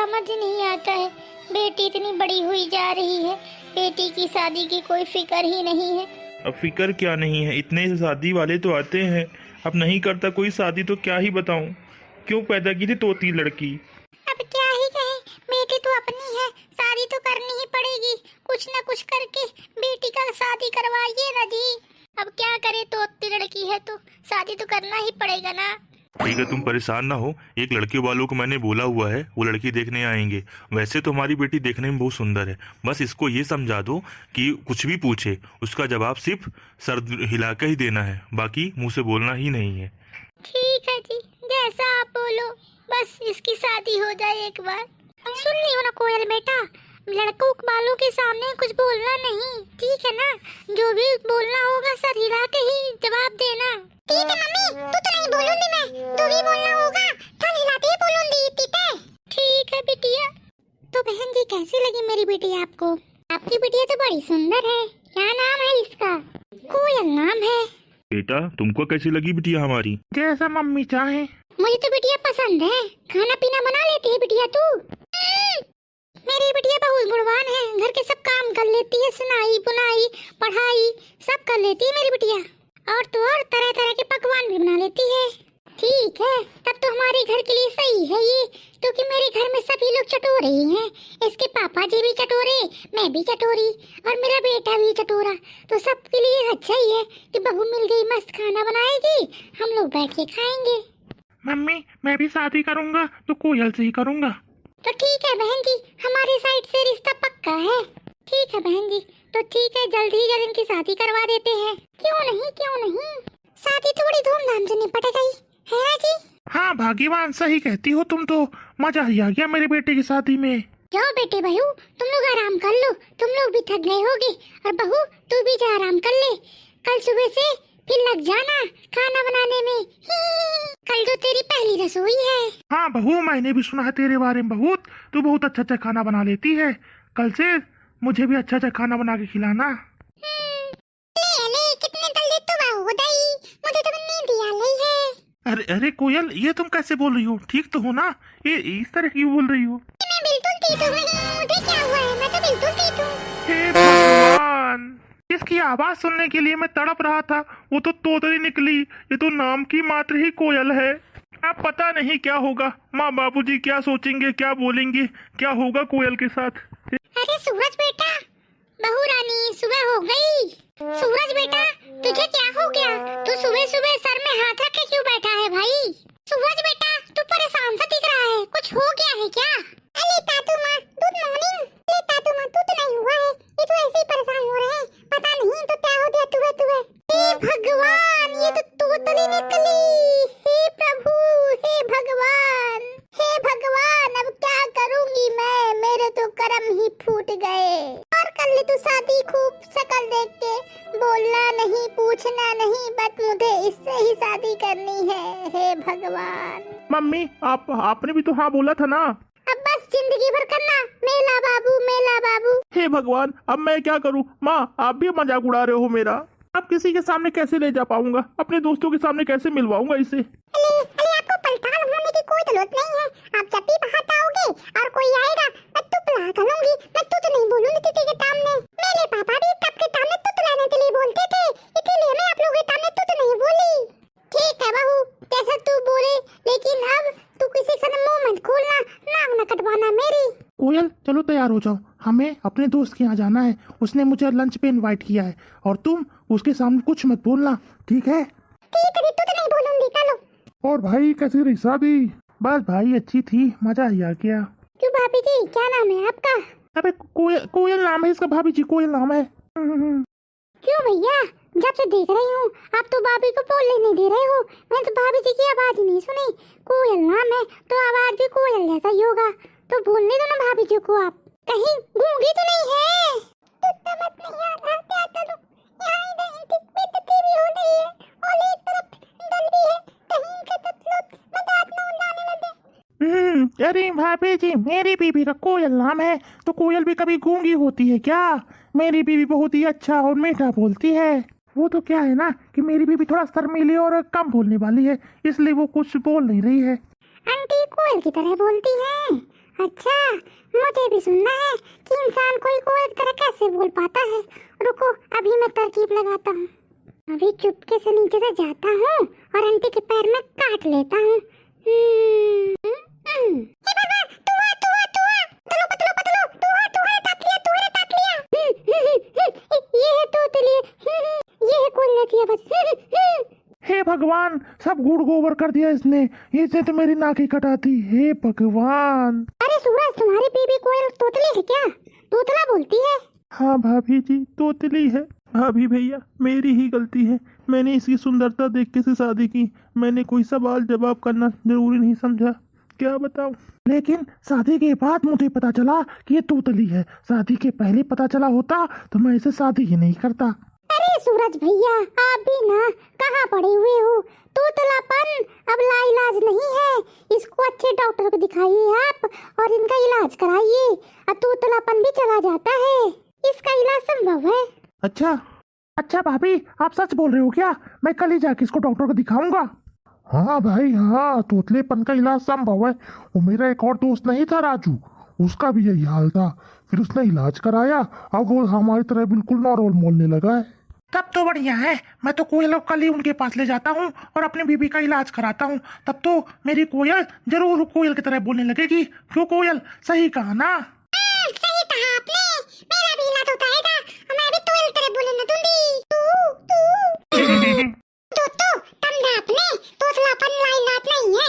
समझ नहीं आता है। बेटी इतनी बड़ी हुई जा रही है, बेटी की शादी की कोई फिक्र ही नहीं है। अब फिक्र क्या नहीं है, इतने शादी वाले तो आते हैं। अब नहीं करता कोई शादी तो क्या ही बताऊं, क्यों पैदा की थी तोती लड़की। अब क्या ही कहें, बेटी तो अपनी है, शादी तो करनी ही पड़ेगी। कुछ न कुछ करके बेटी का शादी करवाइए ना जी। अब क्या करे, तोती लड़की है तो शादी तो करना ही पड़ेगा ना। ठीक है, तुम परेशान ना हो, एक लड़के वालों को मैंने बोला हुआ है, वो लड़की देखने आएंगे। वैसे तो हमारी बेटी देखने में बहुत सुंदर है, बस इसको ये समझा दो कि कुछ भी पूछे उसका जवाब सिर्फ सर हिला कर ही देना है, बाकी मुंह से बोलना ही नहीं है। ठीक है जी, जैसा आप बोलो, बस इसकी शादी हो जाए एक बार। सुन लियो ना कोयल बेटा, लड़कों वालों के सामने कुछ बोलना नहीं, ठीक है ना। जो भी बोलना होगा सर हिला के ही जवाब देना। ठीक है मम्मी, तू तो नहीं बोलूंगी मैं, जो भी बोलना होगा सर हिलाते ही बोलूंगी, ठीक है। ठीक है बिटिया। तो बहन जी कैसी लगी मेरी बिटिया आपको? आपकी बिटिया तो बड़ी सुंदर है। क्या नाम है इसका? कोयल नाम है। बेटा तुमको कैसी लगी बिटिया हमारी? जैसा मम्मी चाहे। मुझे तो बिटिया पसंद है। खाना पीना बना लेती है बिटिया तू? मेरी बिटिया बहुत गुणवान है, घर के सब काम कर लेती है, सिलाई बुनाई पढ़ाई सब कर लेती है मेरी बिटिया। और तो और तरह तरह के पकवान भी बना लेती है। ठीक है, तब तो हमारे घर के लिए सही है ये, क्योंकि मेरे घर में सभी लोग चटोरे ही हैं। इसके पापा जी भी चटोरे, मैं भी चटोरी और मेरा बेटा भी चटोरा, तो सबके लिए अच्छा ही है कि बहू मिल गई, मस्त खाना बनाएगी, हम लोग बैठ के खाएंगे। मम्मी मैं भी शादी करूंगा तो कोयल से ही करूंगा। तो ठीक है बहन जी, हमारी साइड से रिश्ता पक्का है। ठीक है बहन जी, तो ठीक है, जल्दी ही जल्द इनकी शादी करवा देते हैं। क्यों नहीं, क्यों नहीं, शादी तो बड़ी धूमधाम से निपट गई है ना जी। हाँ भाग्यवान, सही कहती हो तुम तो, मजा ही आ गया मेरे बेटे की शादी में। जाओ बेटे बहू, तुम लोग आराम कर लो, तुम लोग भी थक गए होगे। और बहू तू भी जा आराम कर ले, कल सुबह से फिर लग जाना खाना बनाने में। कल तो तेरी पहली रसोई है। हाँ बहू, मैंने भी सुना है तेरे बारे में बहुत, तू बहुत अच्छा अच्छा खाना बना लेती है। कल से मुझे भी अच्छा अच्छा खाना बना के खिलाना। ले कितने जल्दी तुम हो गई, मुझे तो नींद ही आ रही है। अरे अरे कोयल, ये तुम कैसे बोल रही हो? ठीक तो हो ना? ये इस तरह क्यों बोल रही हो? मैं बिल्कुल ठीक हूँ, मुझे क्या हुआ है, मैं तो बिल्कुल ठीक हूँ। हे भगवान, इसकी आवाज सुनने के लिए मैं तड़प रहा था, वो तो तोतली निकली। ये तो नाम की मात्र ही कोयल है। अब पता नहीं क्या होगा, माँ बाबूजी क्या सोचेंगे, क्या बोलेंगे, क्या होगा कोयल के साथ। अरे सूरज बेटा, बहू रानी सुबह हो गई। सूरज बेटा तुझे क्या हो गया? तू सुबह सुबह सर में हाथ रख के क्यों बैठा है भाई? सूरज बेटा तू परेशान सा दिख रहा है, कुछ हो गया है क्या? अरे तातू माँ, गुड मॉर्निंग। अरे तातू माँ, तू तो नहीं हुआ है, ये तो ऐसे ही परेशान हो रहे हैं, पता नहीं तो क्या हो गया तुम्हें तुम्हें। हे भगवान, ये तो तोतली निकली। हे प्रभु, हे भगवान, हे भगवान, अब क्या करूंगी मैं, मेरे तो कर्म ही फूट गए। और कर ले तू शादी खूब, शकल देख के, बोलना नहीं पूछना नहीं, बस मुझे इससे ही शादी करनी है। हे भगवान। मम्मी आपने भी तो हाँ बोला था ना। अब बस जिंदगी भर करना मेला बाबू, मेला बाबू। हे भगवान, अब मैं क्या करूं? माँ आप भी मजाक उड़ा रहे हो मेरा। अब किसी के सामने कैसे ले जा पाऊंगा, अपने दोस्तों के सामने कैसे मिलवाऊंगा इसे? अरे आपको पलटाल होने की कोई जरूरत नहीं है, आप जब भी बाहर आओगे और कोई आएगा मैं तुतला करूंगी, मैं तुत नहीं बोलूंगी किसी के सामने। मेरे पापा भी तब के सामने तुतलाने के लिए बोलते थे, इसीलिए मैं आप लोगों के सामने तुत नहीं बोली। ठीक है बहू, जैसा तू बोले, लेकिन अब तू किसी से मुंह मत खोलना, नाक न कटवाना मेरी। कोयल चलो तैयार हो जाओ, हमें अपने दोस्त के यहाँ जाना है, उसने मुझे लंच पे इनवाइट किया है, और तुम उसके सामने कुछ मत बोलना, ठीक है? ठीक है, तू तो नहीं बोलूंगी, चलो। और भाई कैसी रही शादी? बस भाई अच्छी थी, मजा ही आ गया। क्यों भाभी जी, क्या नाम है आपका? अबे कोयल नाम है इसका, भाभी जी कोयल नाम है। क्यों भैया, जब से देख रही हूँ आप तो भाभी को बोलने नहीं दे रहे हो, मैं तो भाभी जी की आवाज ही नहीं सुनी। कोयल नाम है तो आवाज भी कोयल जैसा ही होगा, तो बोलने दो ना भाभी जी को। आप कहीं गूंगी तो नहीं है? तो समझ नहीं आ रहा क्या करूं, यहाँ इधर बेइज्जती भी हो रही है और एक तरफ डर भी है, कहीं इनके मतलब मजाक न उड़ाने लगे। अरे भाभी जी, मेरी बीवी का कोयल नाम है, तो कोयल भी कभी गूंगी होती है क्या? मेरी बीवी बहुत ही अच्छा और मीठा बोलती है। वो तो क्या है ना कि मेरी बीवी थोड़ा शर्मीली और कम बोलने वाली है, इसलिए वो कुछ बोल नहीं रही है। आंटी कोयल की तरह बोलती हैं, अच्छा, मुझे भी सुनना है कि इंसान कोई कोयल की तरह कैसे बोल पाता है। रुको, अभी मैं तरकीब लगाता हूँ। अभी चुपके से नीचे से जाता हूँ और आंटी के पैर में काट लेता हूँ। ये है तोतली, ये है कोयल नहीं है बस। हे भगवान, सब गुड़ गोबर कर दिया इसने। इसने तो मेरी नाक ही कटाती। हे भगवान। अरे सूरज, तुम्हारी बीबी कोयल तोतली है क्या? तोतला बोलती है। हाँ भाभी जी, तोतली है। भाभी भैया, मेरी ही गलती है। मैंने इसकी सुंदरता देख के से शादी की। मैंने कोई सवाल जवाब करना जरूरी नहीं समझा। क्या बताऊं? लेकिन शादी के बाद मुझे पता चला कि ये तोतली है। शादी के पहले पता चला होता तो मैं इसे शादी ही नहीं करता। अरे सूरज भैया, आप भी ना कहाँ पड़े हुए हो? तोतलापन अब लाइलाज नहीं है। इसको अच्छे डॉक्टर को दिखाइए आप और इनका इलाज कराइए। अब तोतलापन भी चला जाता है, इसका इलाज संभव है। अच्छा भाभी, आप सच बोल रहे हो क्या? मैं कल ही जाके इसको डॉक्टर को दिखाऊंगा। हाँ भाई हाँ, तोतलेपन का इलाज संभव है। वो मेरा एक और दोस्त नहीं था राजू, उसका भी यही हाल था। फिर उसने इलाज कराया, अब वो हमारी तरह बिल्कुल नॉर्मल बोलने लगा है। तब तो बढ़िया है। मैं तो कोयल कल ही उनके पास ले जाता हूँ और अपनी बीबी का इलाज कराता हूँ। तब तो मेरी कोयल जरूर कोयल की तरह बोलने लगेगी। क्यों कोयल, सही कहा ना? सही कहा आपने। मेरा भी इलाज होता है और मैं भी कोयल की तरह बोलने दूंगी। तू दोस्तों, समझा आपने? तोतलापन लाइलाज नहीं है,